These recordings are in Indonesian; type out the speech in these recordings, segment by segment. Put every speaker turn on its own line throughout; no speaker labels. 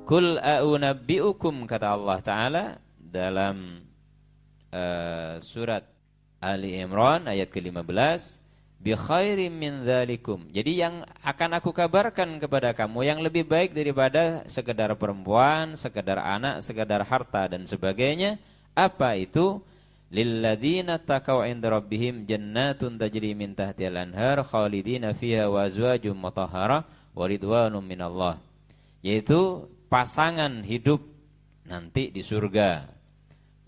Kul a'unabbi'ukum, kata Allah Ta'ala dalam surat Ali Imran ayat ke-15, bi khairim min dzalikum. Jadi yang akan aku kabarkan kepada kamu yang lebih baik daripada sekedar perempuan, sekedar anak, sekedar harta dan sebagainya. Apa itu? Lilladzina taqaw 'inda rabbihim jannatun tajri min tahtihal anhar khalidina fiha wa azwajum mutahharah wa ridwanum minallah. Yaitu pasangan hidup nanti di surga.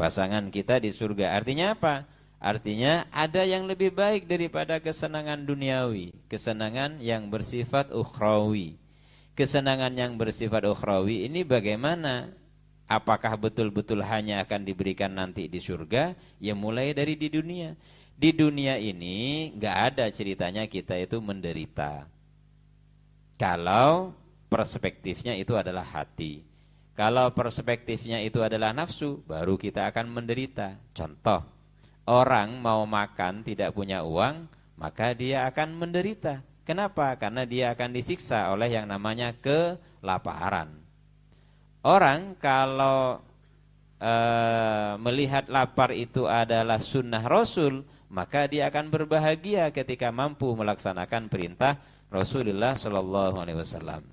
Pasangan kita di surga. Artinya apa? Artinya ada yang lebih baik daripada kesenangan duniawi, kesenangan yang bersifat ukhrawi. Kesenangan yang bersifat ukhrawi ini bagaimana? Apakah betul-betul hanya akan diberikan nanti di surga? Ya mulai dari di dunia. Di dunia ini nggak ada ceritanya kita itu menderita. Kalau perspektifnya itu adalah hati. Kalau perspektifnya itu adalah nafsu, baru kita akan menderita. Contoh, orang mau makan tidak punya uang, maka dia akan menderita. Kenapa? Karena dia akan disiksa oleh yang namanya kelaparan. Orang kalau melihat lapar itu adalah sunnah Rasul, maka dia akan berbahagia ketika mampu melaksanakan perintah Rasulullah Shallallahu Alaihi Wasallam.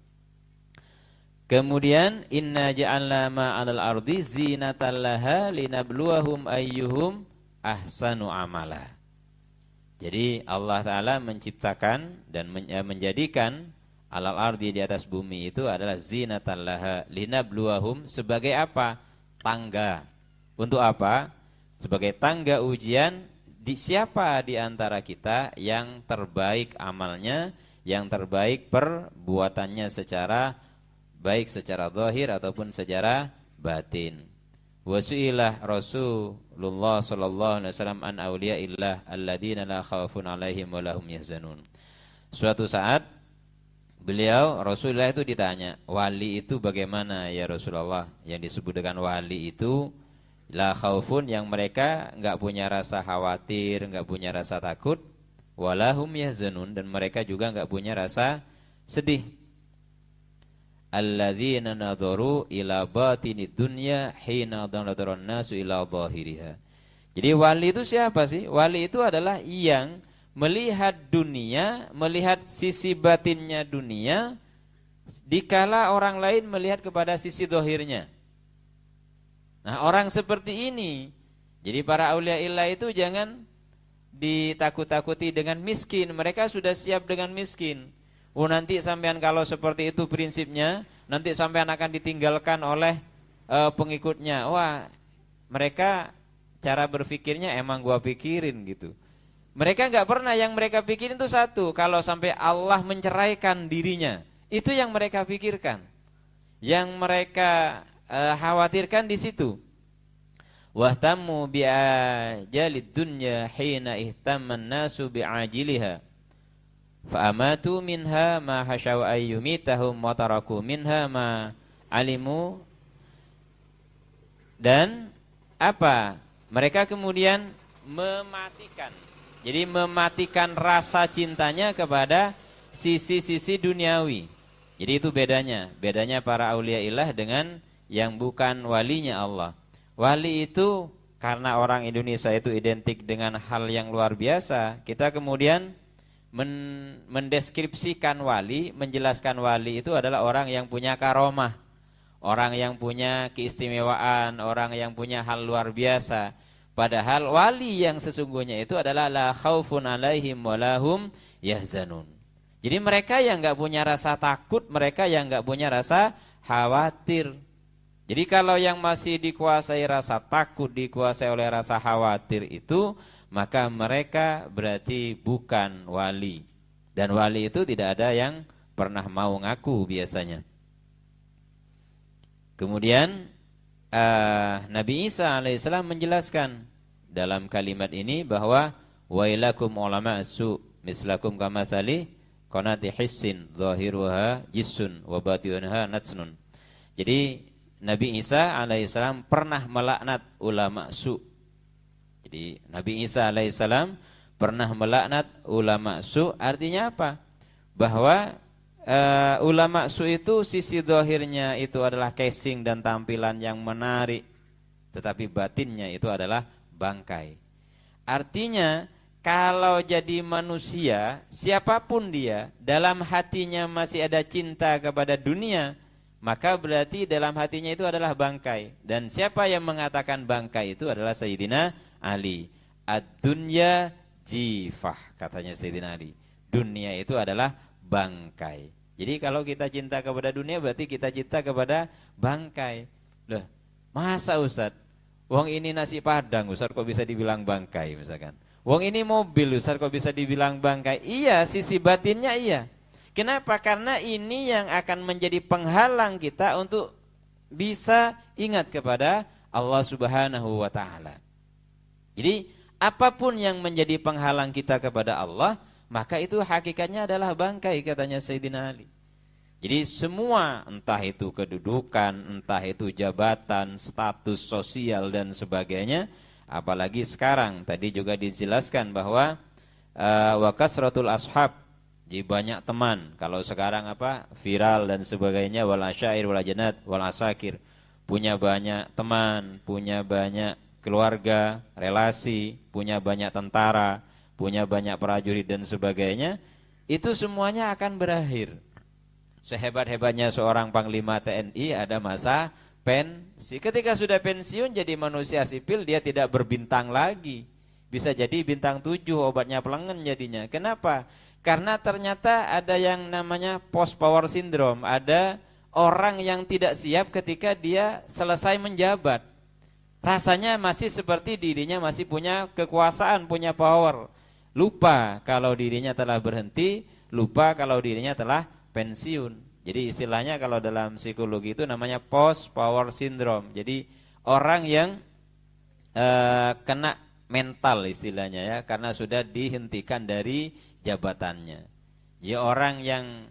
Kemudian inna ja'alna ma'alal ardi zinatan laha linabluwahum ayyuhum ahsanu amala. Jadi Allah Ta'ala menciptakan dan menjadikan alal ardi di atas bumi itu adalah zinatan laha linabluwahum sebagai apa? Tangga. Untuk apa? Sebagai tangga ujian siapa di antara kita yang terbaik amalnya, yang terbaik perbuatannya secara baik secara zahir ataupun secara batin. Wasu'ilah Rasulullah sallallahu alaihi wasallam an auliyaillah alladzina la khaufun alaihim wa lahum yahzanun. Suatu saat beliau Rasulullah itu ditanya, wali itu bagaimana ya Rasulullah? Yang disebut dengan wali itu la khaufun, yang mereka enggak punya rasa khawatir, enggak punya rasa takut, wa lahum yahzanun, dan mereka juga enggak punya rasa sedih. Alladzina nadharu ila batinid dunya hina nadharan nasu ila dhahiriha. Jadi wali itu siapa sih? Wali itu adalah yang melihat dunia, melihat sisi batinnya dunia dikala orang lain melihat kepada sisi zahirnya. Nah, orang seperti ini. Jadi para aulia illah itu jangan ditakut-takuti dengan miskin. Mereka sudah siap dengan miskin. Nanti sampean kalau seperti itu prinsipnya, nanti sampean akan ditinggalkan oleh pengikutnya. Wah, mereka cara berpikirnya emang gua pikirin gitu. Mereka enggak pernah, yang mereka pikirin itu satu, kalau sampai Allah menceraikan dirinya, itu yang mereka pikirkan. Yang mereka khawatirkan di situ. Wahtammu bi'ajalid dunya hina ihtamman nasu bi'ajiliha. Fa'amatu minha ma hasyaw ayyumitahum wa taraku minha ma alimu. Dan apa? Mereka kemudian mematikan. Jadi mematikan rasa cintanya kepada sisi-sisi duniawi. Jadi itu bedanya. Bedanya para aulia ilah dengan yang bukan walinya Allah. Wali itu karena orang Indonesia itu identik dengan hal yang luar biasa. Kita kemudian mendeskripsikan wali, menjelaskan wali itu adalah orang yang punya karomah, orang yang punya keistimewaan, orang yang punya hal luar biasa. Padahal wali yang sesungguhnya itu adalah la khaufun alaihim wa lahum yahzanun. Jadi mereka yang enggak punya rasa takut, mereka yang enggak punya rasa khawatir. Jadi kalau yang masih dikuasai rasa takut, dikuasai oleh rasa khawatir itu, maka mereka berarti bukan wali. Dan wali itu tidak ada yang pernah mau ngaku biasanya. Kemudian Nabi Isa alaihissalam menjelaskan dalam kalimat ini bahwa wailakum ulama su mislakum kamasali qanati hissin zahiruha jissun wa batinuha natsnun. Jadi Nabi Isa alaihissalam pernah melaknat ulama su. Jadi Nabi Isa alaihissalam pernah melaknat ulama su, artinya apa? Bahwa ulama su itu sisi zahirnya itu adalah casing dan tampilan yang menarik, tetapi batinnya itu adalah bangkai. Artinya kalau jadi manusia, siapapun dia, dalam hatinya masih ada cinta kepada dunia, maka berarti dalam hatinya itu adalah bangkai. Dan siapa yang mengatakan bangkai itu adalah Sayyidina Ali. Ad-dunya jifah, katanya Sayyidina Ali. Dunia itu adalah bangkai. Jadi kalau kita cinta kepada dunia berarti kita cinta kepada bangkai. Loh, masa Ustaz? Wong ini nasi padang, Ustaz kok bisa dibilang bangkai misalkan. Wong ini mobil, Ustaz kok bisa dibilang bangkai? Iya, sisi batinnya iya. Kenapa? Karena ini yang akan menjadi penghalang kita untuk bisa ingat kepada Allah Subhanahu wa taala. Jadi, apapun yang menjadi penghalang kita kepada Allah, maka itu hakikatnya adalah bangkai, katanya Sayyidina Ali. Jadi semua, entah itu kedudukan, entah itu jabatan, status sosial dan sebagainya, apalagi sekarang tadi juga dijelaskan bahwa wa kasratul ashab, jadi banyak teman. Kalau sekarang viral dan sebagainya, wal asyair wal ajanat wal asakir, punya banyak teman, punya banyak keluarga, relasi, punya banyak tentara, punya banyak prajurit dan sebagainya, itu semuanya akan berakhir. Sehebat-hebatnya seorang panglima TNI ada masa pensi. Ketika sudah pensiun jadi manusia sipil, dia tidak berbintang lagi. Bisa jadi bintang 7, obatnya pelengen jadinya. Kenapa? Karena ternyata ada yang namanya post power syndrome. Ada orang yang tidak siap ketika dia selesai menjabat. Rasanya masih seperti dirinya masih punya kekuasaan, punya power. Lupa kalau dirinya telah berhenti, lupa kalau dirinya telah pensiun. Jadi istilahnya kalau dalam psikologi itu namanya post power syndrome. Jadi orang yang kena mental istilahnya ya, karena sudah dihentikan dari jabatannya. Ya, orang yang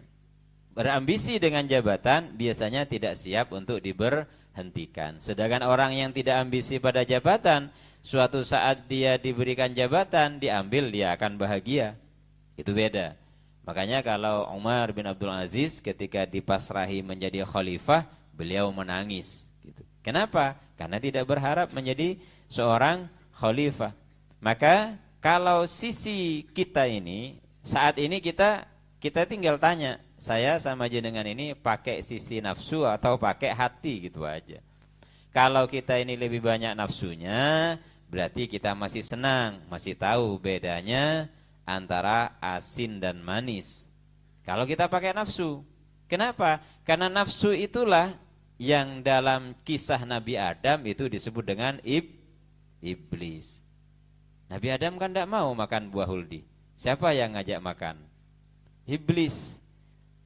berambisi dengan jabatan biasanya tidak siap untuk diberhentikan. Sedangkan orang yang tidak ambisi pada jabatan, suatu saat dia diberikan jabatan, diambil, dia akan bahagia. Itu beda. Makanya kalau Umar bin Abdul Aziz ketika dipasrahi menjadi khalifah, beliau menangis gitu. Kenapa? Karena tidak berharap menjadi seorang khalifah. Maka kalau sisi kita ini, saat ini kita tinggal tanya, saya sama jenengan ini pakai sisi nafsu atau pakai hati gitu aja. Kalau kita ini lebih banyak nafsunya, berarti kita masih senang, masih tahu bedanya antara asin dan manis. Kalau kita pakai nafsu, kenapa? Karena nafsu itulah yang dalam kisah Nabi Adam itu disebut dengan iblis. Nabi Adam kan tidak mau makan buah huldi. Siapa yang ngajak makan? Iblis.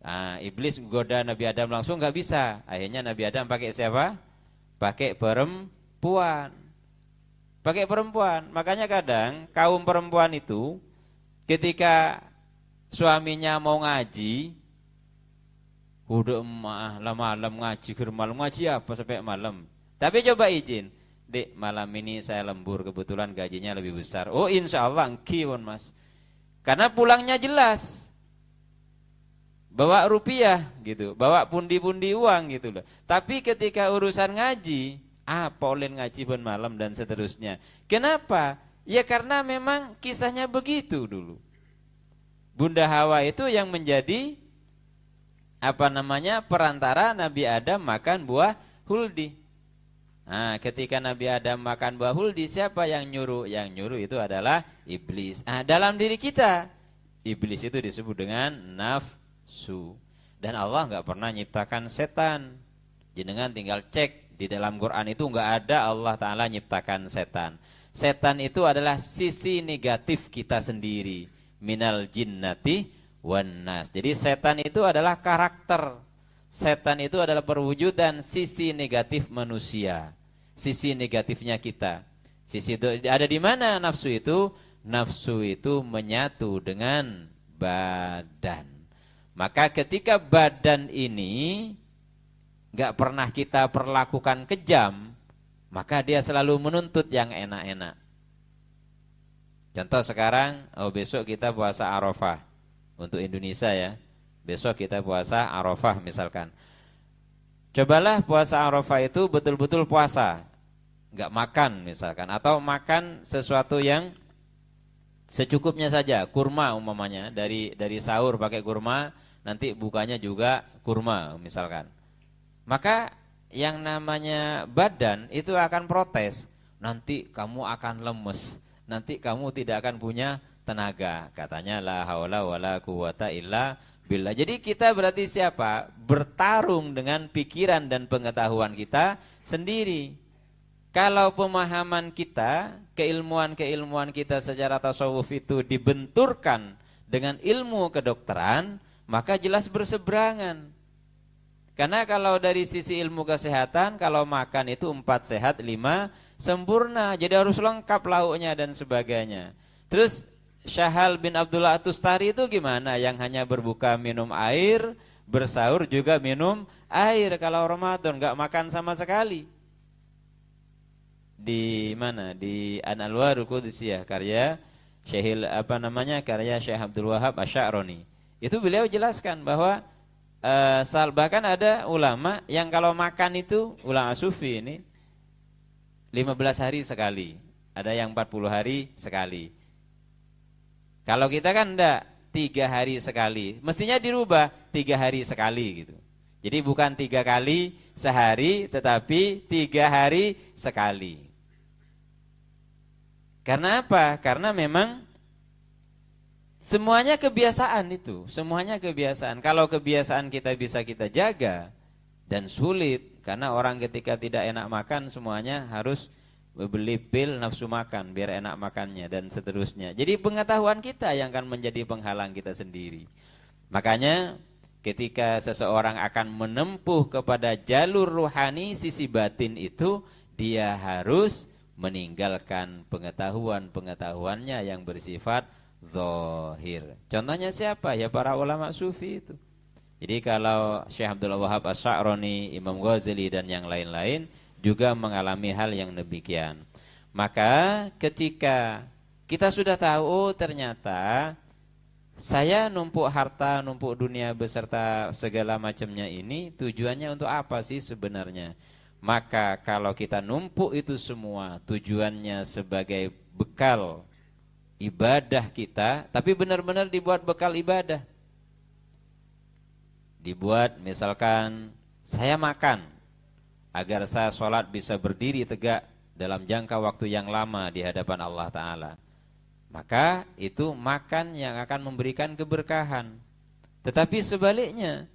Nah, iblis goda Nabi Adam langsung nggak bisa. Akhirnya Nabi Adam pakai siapa? Pakai perempuan. Pakai perempuan. Makanya kadang kaum perempuan itu ketika suaminya mau ngaji, udah malam ngaji, malam ngaji apa sampai malam. Tapi coba izin, Dek, malam ini saya lembur, kebetulan gajinya lebih besar. Oh, insya Allah engkiwon mas. Karena pulangnya jelas, bawa rupiah gitu, bawa pundi-pundi uang gitu loh. Tapi ketika urusan ngaji, polin ngaji pun malam dan seterusnya. Kenapa? Ya karena memang kisahnya begitu dulu. Bunda Hawa itu yang menjadi perantara Nabi Adam makan buah huldi. Nah, ketika Nabi Adam makan buah huldi, siapa yang nyuruh? Yang nyuruh itu adalah iblis. Nah, dalam diri kita, iblis itu disebut dengan nafsu. Dan Allah nggak pernah nyiptakan setan. Jenengan tinggal cek di dalam Quran itu nggak ada Allah Ta'ala nyiptakan setan. Setan itu adalah sisi negatif kita sendiri. Minal jinnati wan nas. Jadi setan itu adalah karakter. Setan itu adalah perwujudan sisi negatif manusia. Sisi negatifnya kita. Sisi itu ada di mana nafsu itu? Nafsu itu menyatu dengan badan. Maka ketika badan ini gak pernah kita perlakukan kejam, maka dia selalu menuntut yang enak-enak. Contoh sekarang, besok kita puasa Arafah untuk Indonesia ya. Besok kita puasa Arafah misalkan. Cobalah puasa Arafah itu betul-betul puasa, nggak makan misalkan, atau makan sesuatu yang secukupnya saja, kurma umpamanya, dari sahur pakai kurma, nanti bukanya juga kurma misalkan. Maka yang namanya badan itu akan protes, nanti kamu akan lemes, nanti kamu tidak akan punya tenaga. Katanya la haula wala quwata illa billah. Jadi kita berarti siapa? Bertarung dengan pikiran dan pengetahuan kita sendiri. Kalau pemahaman kita, keilmuan kita secara tasawuf itu dibenturkan dengan ilmu kedokteran, maka jelas berseberangan. Karena kalau dari sisi ilmu kesehatan, kalau makan itu 4 sehat, 5 sempurna. Jadi harus lengkap lauknya dan sebagainya. Terus Syahal bin Abdullah At-Tustari itu gimana? Yang hanya berbuka minum air, bersahur juga minum air. Kalau Ramadan nggak makan sama sekali. Di mana? Di An-Anwarul Qudsiyah karya karya Syekh Abdul Wahab Asy-Sya'rani. Itu beliau jelaskan bahwa bahkan ada ulama yang kalau makan itu, ulama sufi ini 15 hari sekali. Ada yang 40 hari sekali. Kalau kita kan enggak, 3 hari sekali. Mestinya dirubah 3 hari sekali gitu. Jadi bukan 3 kali sehari, tetapi 3 hari sekali. Karena apa? Karena memang semuanya kebiasaan itu. Semuanya kebiasaan. Kalau kebiasaan kita bisa kita jaga, dan sulit. Karena orang ketika tidak enak makan semuanya harus beli pil nafsu makan biar enak makannya dan seterusnya. Jadi pengetahuan kita yang akan menjadi penghalang kita sendiri. Makanya ketika seseorang akan menempuh kepada jalur ruhani sisi batin itu, dia harus meninggalkan pengetahuannya yang bersifat zahir. Contohnya siapa? Ya para ulama sufi itu. Jadi kalau Syekh Abdul Wahab Asy-Sya'rani, Imam Ghazali dan yang lain-lain juga mengalami hal yang demikian. Maka ketika kita sudah tahu ternyata saya numpuk harta, numpuk dunia beserta segala macamnya ini tujuannya untuk apa sih sebenarnya? Maka kalau kita numpuk itu semua tujuannya sebagai bekal ibadah kita, tapi benar-benar dibuat bekal ibadah. Dibuat misalkan saya makan agar saya sholat bisa berdiri tegak dalam jangka waktu yang lama di hadapan Allah Ta'ala. Maka itu makan yang akan memberikan keberkahan. Tetapi sebaliknya,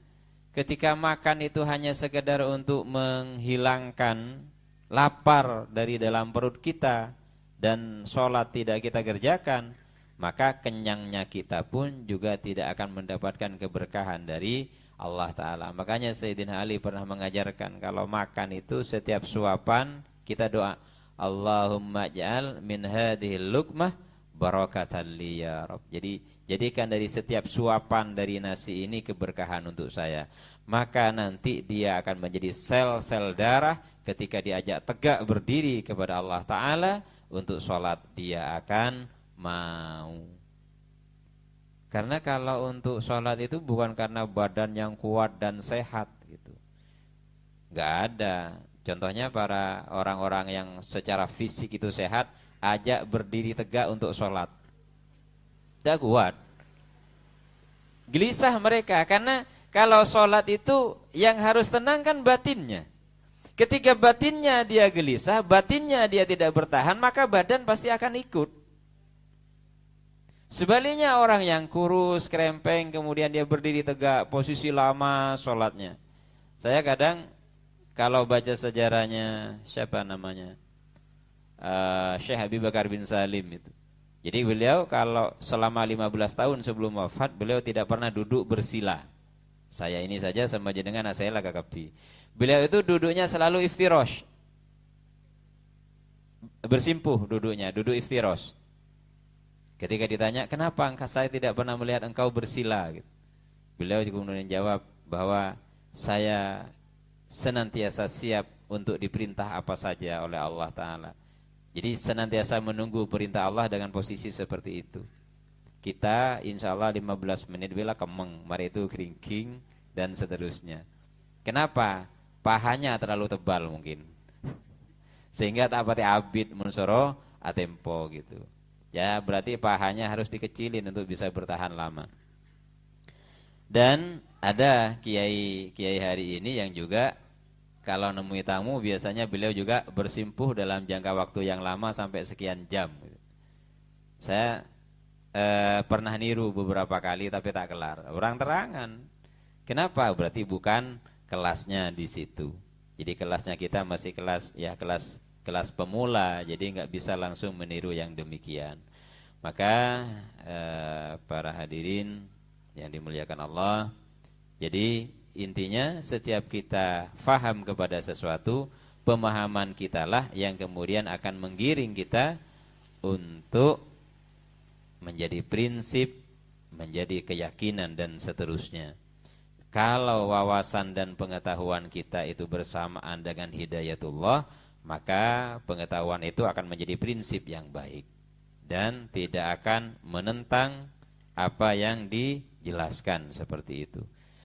ketika makan itu hanya sekedar untuk menghilangkan lapar dari dalam perut kita dan sholat tidak kita kerjakan, maka kenyangnya kita pun juga tidak akan mendapatkan keberkahan dari Allah Ta'ala. Makanya Sayyidina Ali pernah mengajarkan kalau makan itu setiap suapan kita doa, Allahumma ja'al min hadhil luqmah barakatan li ya Rabb. Jadi jadikan dari setiap suapan dari nasi ini keberkahan untuk saya. Maka nanti dia akan menjadi sel-sel darah ketika diajak tegak berdiri kepada Allah Ta'ala untuk sholat, dia akan mau. Karena kalau untuk sholat itu bukan karena badan yang kuat dan sehat gitu. Gak ada. Contohnya para orang-orang yang secara fisik itu sehat, ajak berdiri tegak untuk sholat, tidak kuat. Gelisah mereka, karena kalau sholat itu yang harus tenang kan batinnya. Ketika batinnya dia gelisah, batinnya dia tidak bertahan, maka badan pasti akan ikut. Sebaliknya orang yang kurus, krempeng, kemudian dia berdiri tegak, posisi lama sholatnya. Saya kadang kalau baca sejarahnya, siapa namanya? Syekh Habib Bakar bin Salim itu. Jadi beliau kalau selama 15 tahun sebelum wafat, beliau tidak pernah duduk bersila. Saya ini saja sama jenengan saya lah kakapi. Beliau itu duduknya selalu iftirosh. Bersimpuh duduknya, duduk iftirosh. Ketika ditanya, kenapa saya tidak pernah melihat engkau bersila? Gitu. Beliau kemudian jawab bahwa saya senantiasa siap untuk diperintah apa saja oleh Allah Ta'ala. Jadi senantiasa menunggu perintah Allah dengan posisi seperti itu. kita insya Allah 15 menit bila kemeng, mari itu keringking dan seterusnya. Kenapa? Pahanya terlalu tebal mungkin, sehingga tak pati abid munsoro atempo gitu. Ya berarti pahanya harus dikecilin untuk bisa bertahan lama. Dan ada kiai hari ini yang juga kalau nemui tamu biasanya beliau juga bersimpuh dalam jangka waktu yang lama sampai sekian jam. Saya pernah niru beberapa kali tapi tak kelar. Orang terangan. Kenapa? Berarti bukan kelasnya di situ. Jadi kelasnya kita masih kelas pemula. Jadi nggak bisa langsung meniru yang demikian. Maka para hadirin yang dimuliakan Allah, jadi intinya setiap kita faham kepada sesuatu, pemahaman kitalah yang kemudian akan menggiring kita untuk menjadi prinsip, menjadi keyakinan dan seterusnya. Kalau wawasan dan pengetahuan kita itu bersamaan dengan hidayatullah, maka pengetahuan itu akan menjadi prinsip yang baik dan tidak akan menentang apa yang dijelaskan seperti itu.